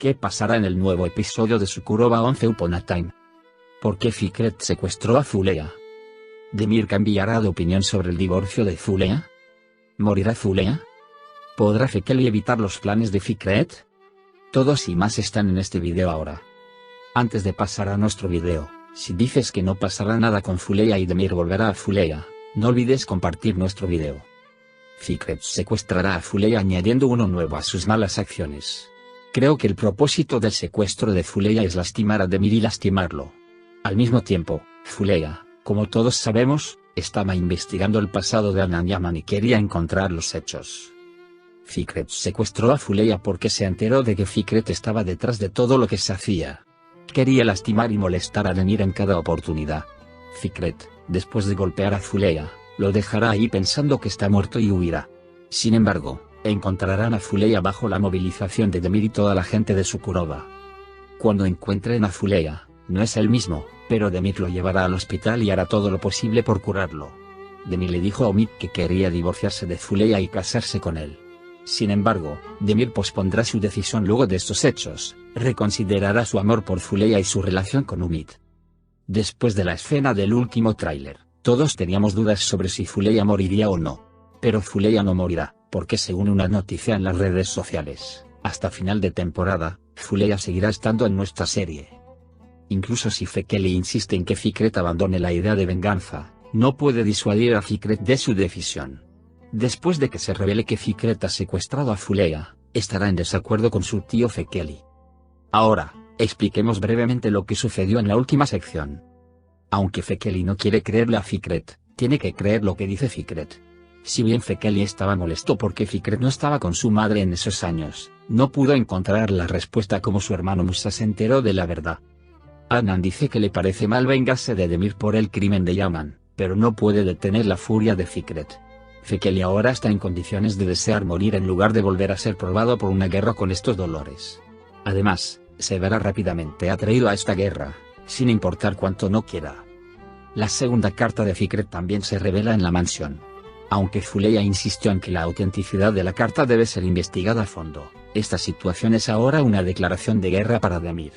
¿Qué pasará en el nuevo episodio de Sukuroba Once Upon a Time? ¿Por qué Fikret secuestró a Zulea? ¿Demir cambiará de opinión sobre el divorcio de Zulea? ¿Morirá Zulea? ¿Podrá Fekeli evitar los planes de Fikret? Todos y más están en este video ahora. Antes de pasar a nuestro video, si dices que no pasará nada con Zulea y Demir volverá a Zulea, no olvides compartir nuestro video. Fikret secuestrará a Zulea añadiendo uno nuevo a sus malas acciones. Creo que el propósito del secuestro de Zulea es lastimar a Demir y lastimarlo. Al mismo tiempo, Zulea, como todos sabemos, estaba investigando el pasado de Anan Yaman y quería encontrar los hechos. Fikret secuestró a Zulea porque se enteró de que Fikret estaba detrás de todo lo que se hacía. Quería lastimar y molestar a Demir en cada oportunidad. Fikret, después de golpear a Zulea, lo dejará ahí pensando que está muerto y huirá. Sin embargo, encontrarán a Zulea bajo la movilización de Demir y toda la gente de Sukuroba. Cuando encuentren a Zulea, no es el mismo, pero Demir lo llevará al hospital y hará todo lo posible por curarlo. Demir le dijo a Omid que quería divorciarse de Zulea y casarse con él. Sin embargo, Demir pospondrá su decisión luego de estos hechos, reconsiderará su amor por Zulea y su relación con Omid. Después de la escena del último tráiler, todos teníamos dudas sobre si Zulea moriría o no. Pero Zulea no morirá, porque según una noticia en las redes sociales, hasta final de temporada, Zulea seguirá estando en nuestra serie. Incluso si Fekeli insiste en que Fikret abandone la idea de venganza, no puede disuadir a Fikret de su decisión. Después de que se revele que Fikret ha secuestrado a Zulea, estará en desacuerdo con su tío Fekeli. Ahora, expliquemos brevemente lo que sucedió en la última sección. Aunque Fekeli no quiere creerle a Fikret, tiene que creer lo que dice Fikret. Si bien Fekeli estaba molesto porque Fikret no estaba con su madre en esos años, no pudo encontrar la respuesta como su hermano Musa se enteró de la verdad. Anan dice que le parece mal vengarse de Demir por el crimen de Yaman, pero no puede detener la furia de Fikret. Fekeli ahora está en condiciones de desear morir en lugar de volver a ser probado por una guerra con estos dolores. Además, se verá rápidamente atraído a esta guerra, sin importar cuánto no quiera. La segunda carta de Fikret también se revela en la mansión. Aunque Zulea insistió en que la autenticidad de la carta debe ser investigada a fondo, esta situación es ahora una declaración de guerra para Demir.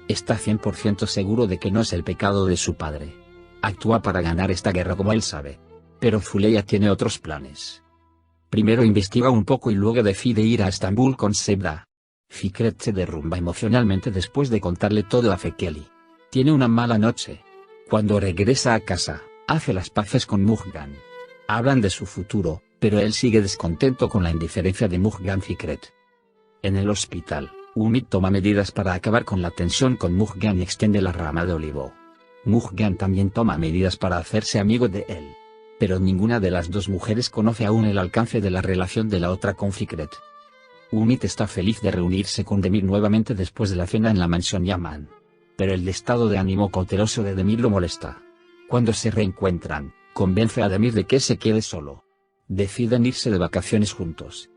Está 100% seguro de que no es el pecado de su padre. Actúa para ganar esta guerra como él sabe. Pero Zulea tiene otros planes. Primero investiga un poco y luego decide ir a Estambul con Sebda. Fikret se derrumba emocionalmente después de contarle todo a Fekeli. Tiene una mala noche. Cuando regresa a casa, hace las paces con Mujgan. Hablan de su futuro, pero él sigue descontento con la indiferencia de Mujgan Fikret. En el hospital, Umid toma medidas para acabar con la tensión con Mujgan y extiende la rama de olivo. Mujgan también toma medidas para hacerse amigo de él. Pero ninguna de las dos mujeres conoce aún el alcance de la relación de la otra con Fikret. Umid está feliz de reunirse con Demir nuevamente después de la cena en la mansión Yaman. Pero el estado de ánimo cauteloso de Demir lo molesta. Cuando se reencuentran, convence a Demir de que se quede solo. Deciden irse de vacaciones juntos.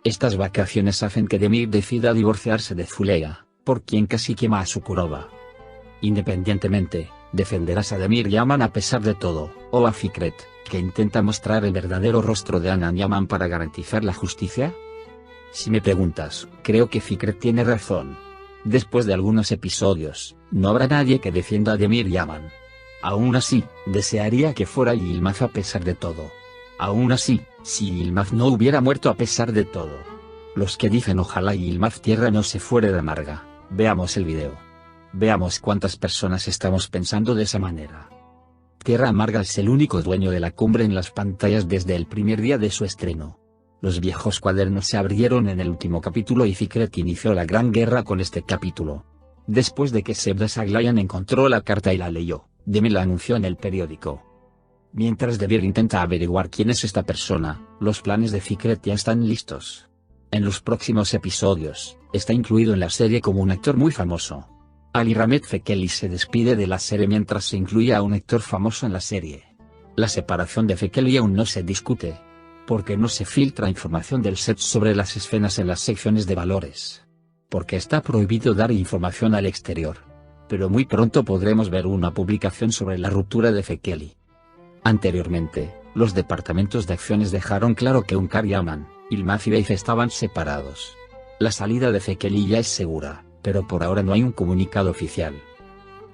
Estas vacaciones hacen que Demir decida divorciarse de Zulea, por quien casi quema a Sukuroba. Independientemente, defenderás a Demir Yaman a pesar de todo, o a Fikret, que intenta mostrar el verdadero rostro de Anan Yaman para garantizar la justicia. Si me preguntas, creo que Fikret tiene razón. Después de algunos episodios, no habrá nadie que defienda a Demir Yaman. Aún así, desearía que fuera Yilmaz a pesar de todo. Aún así, si Yilmaz no hubiera muerto a pesar de todo. Los que dicen ojalá Yilmaz Tierra no se fuera de amarga, veamos el video. Veamos cuántas personas estamos pensando de esa manera. Tierra Amarga es el único dueño de la cumbre en las pantallas desde el primer día de su estreno. Los viejos cuadernos se abrieron en el último capítulo y Fikret inició la gran guerra con este capítulo. Después de que Sebda Saglayan encontró la carta y la leyó, Demir la anunció en el periódico. Mientras Demir intenta averiguar quién es esta persona, los planes de Fikret ya están listos. En los próximos episodios, está incluido en la serie como un actor muy famoso. Ali Ramet Fekeli se despide de la serie mientras se incluye a un actor famoso en la serie. La separación de Fekeli aún no se discute, porque no se filtra información del set sobre las escenas en las secciones de valores. Porque está prohibido dar información al exterior. Pero muy pronto podremos ver una publicación sobre la ruptura de Fekeli. Anteriormente, los departamentos de acciones dejaron claro que Unkar Yaman, Yilmaz y Beif estaban separados. La salida de Fekeli ya es segura, pero por ahora no hay un comunicado oficial.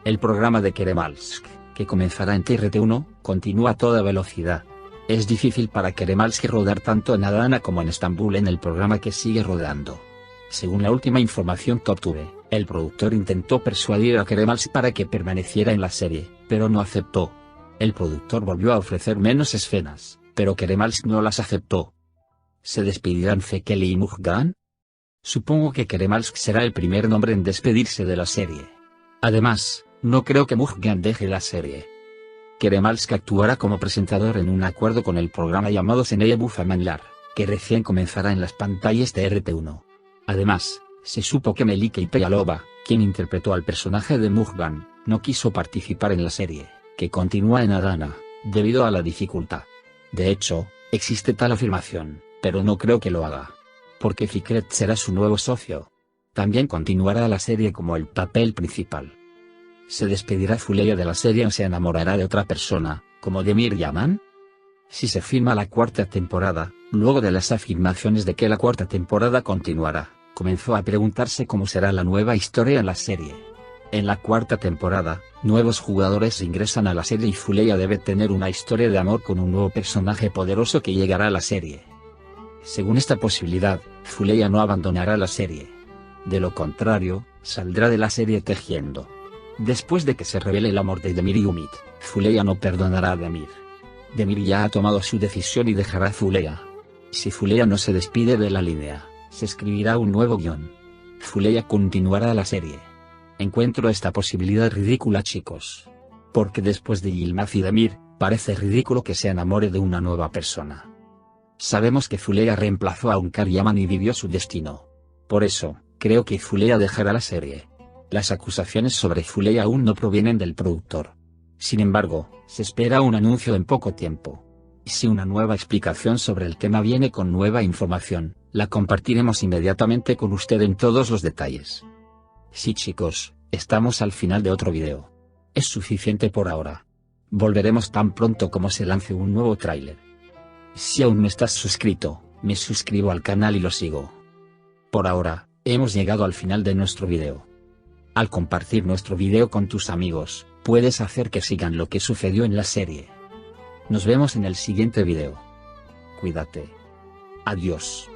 El programa de Keremalsk, que comenzará en TRT1, continúa a toda velocidad. Es difícil para Keremalsk rodar tanto en Adana como en Estambul en el programa que sigue rodando. Según la última información que obtuve, el productor intentó persuadir a Keremalsk para que permaneciera en la serie, pero no aceptó. El productor volvió a ofrecer menos escenas, pero Keremalsk no las aceptó. ¿Se despedirán Fekeli y Mujgan? Supongo que Keremalsk será el primer nombre en despedirse de la serie. Además, no creo que Mujgan deje la serie. Keremalsk actuará como presentador en un acuerdo con el programa llamado Seneye Bufamanlar, que recién comenzará en las pantallas de RT1. Además, se supo que Melike Ipeyalova, quien interpretó al personaje de Mujgan, no quiso participar en la serie, que continúa en Adana, debido a la dificultad. De hecho, existe tal afirmación, pero no creo que lo haga. Porque Fikret será su nuevo socio. También continuará la serie como el papel principal. ¿Se despedirá Fuleya de la serie o se enamorará de otra persona, como Demir Yaman? Si se filma la cuarta temporada, luego de las afirmaciones de que la cuarta temporada continuará, comenzó a preguntarse cómo será la nueva historia en la serie. En la cuarta temporada, nuevos jugadores ingresan a la serie y Fuleya debe tener una historia de amor con un nuevo personaje poderoso que llegará a la serie. Según esta posibilidad, Fuleya no abandonará la serie. De lo contrario, saldrá de la serie tejiendo. Después de que se revele el amor de Demir y Umit, Fuleya no perdonará a Demir. Demir ya ha tomado su decisión y dejará a Fuleya. Si Fuleya no se despide de la línea, se escribirá un nuevo guión. Fuleya continuará la serie. Encuentro esta posibilidad ridícula, chicos. Porque después de Yilmaz y Demir, parece ridículo que se enamore de una nueva persona. Sabemos que Fuleya reemplazó a Unkar Yaman y vivió su destino. Por eso, creo que Fuleya dejará la serie. Las acusaciones sobre Fuleya aún no provienen del productor. Sin embargo, se espera un anuncio en poco tiempo. Y si una nueva explicación sobre el tema viene con nueva información, la compartiremos inmediatamente con usted en todos los detalles. Sí, chicos, estamos al final de otro video. Es suficiente por ahora. Volveremos tan pronto como se lance un nuevo tráiler. Si aún no estás suscrito, me suscribo al canal y lo sigo. Por ahora, hemos llegado al final de nuestro video. Al compartir nuestro video con tus amigos, puedes hacer que sigan lo que sucedió en la serie. Nos vemos en el siguiente video. Cuídate. Adiós.